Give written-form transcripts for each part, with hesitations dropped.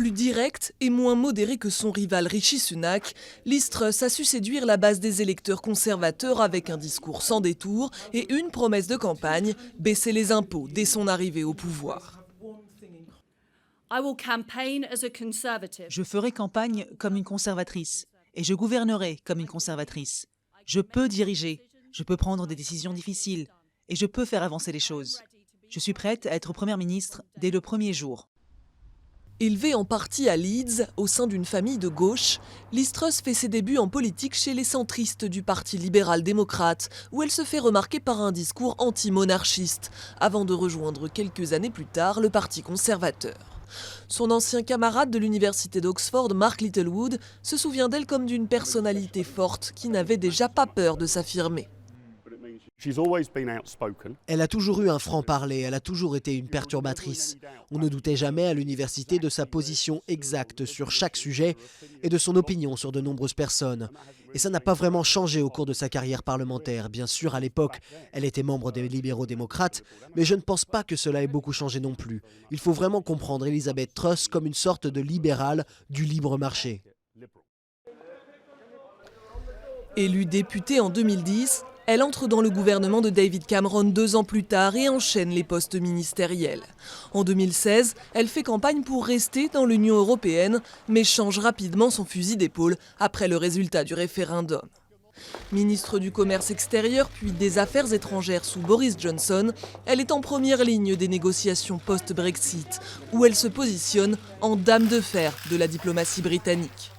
Plus direct et moins modéré que son rival Rishi Sunak, Liz Truss a su séduire la base des électeurs conservateurs avec un discours sans détour et une promesse de campagne, baisser les impôts dès son arrivée au pouvoir. Je ferai campagne comme une conservatrice et je gouvernerai comme une conservatrice. Je peux diriger, je peux prendre des décisions difficiles et je peux faire avancer les choses. Je suis prête à être première ministre dès le premier jour. Élevée en partie à Leeds, au sein d'une famille de gauche, Liz Truss fait ses débuts en politique chez les centristes du Parti libéral-démocrate, où elle se fait remarquer par un discours anti-monarchiste, avant de rejoindre quelques années plus tard le Parti conservateur. Son ancien camarade de l'université d'Oxford, Mark Littlewood, se souvient d'elle comme d'une personnalité forte qui n'avait déjà pas peur de s'affirmer. Elle a toujours eu un franc-parler, elle a toujours été une perturbatrice. On ne doutait jamais à l'université de sa position exacte sur chaque sujet et de son opinion sur de nombreuses personnes. Et ça n'a pas vraiment changé au cours de sa carrière parlementaire. Bien sûr, à l'époque, elle était membre des libéraux-démocrates, mais je ne pense pas que cela ait beaucoup changé non plus. Il faut vraiment comprendre Elizabeth Truss comme une sorte de libérale du libre marché. Élue députée en 2010, elle entre dans le gouvernement de David Cameron 2 ans plus tard et enchaîne les postes ministériels. En 2016, elle fait campagne pour rester dans l'Union européenne, mais change rapidement son fusil d'épaule après le résultat du référendum. Ministre du Commerce extérieur puis des Affaires étrangères sous Boris Johnson, elle est en première ligne des négociations post-Brexit, où elle se positionne en dame de fer de la diplomatie britannique.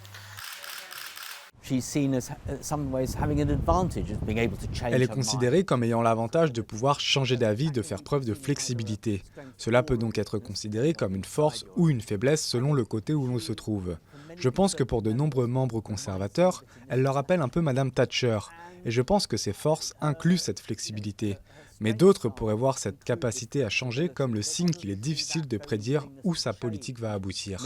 Elle est considérée comme ayant l'avantage de pouvoir changer d'avis, de faire preuve de flexibilité. Cela peut donc être considéré comme une force ou une faiblesse selon le côté où l'on se trouve. Je pense que pour de nombreux membres conservateurs, elle leur rappelle un peu Madame Thatcher. Et je pense que ces forces incluent cette flexibilité. Mais d'autres pourraient voir cette capacité à changer comme le signe qu'il est difficile de prédire où sa politique va aboutir.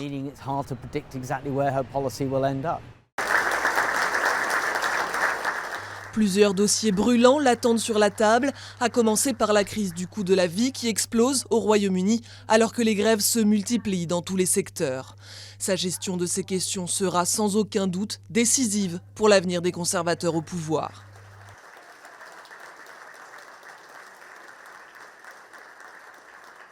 Plusieurs dossiers brûlants l'attendent sur la table, à commencer par la crise du coût de la vie qui explose au Royaume-Uni alors que les grèves se multiplient dans tous les secteurs. Sa gestion de ces questions sera sans aucun doute décisive pour l'avenir des conservateurs au pouvoir.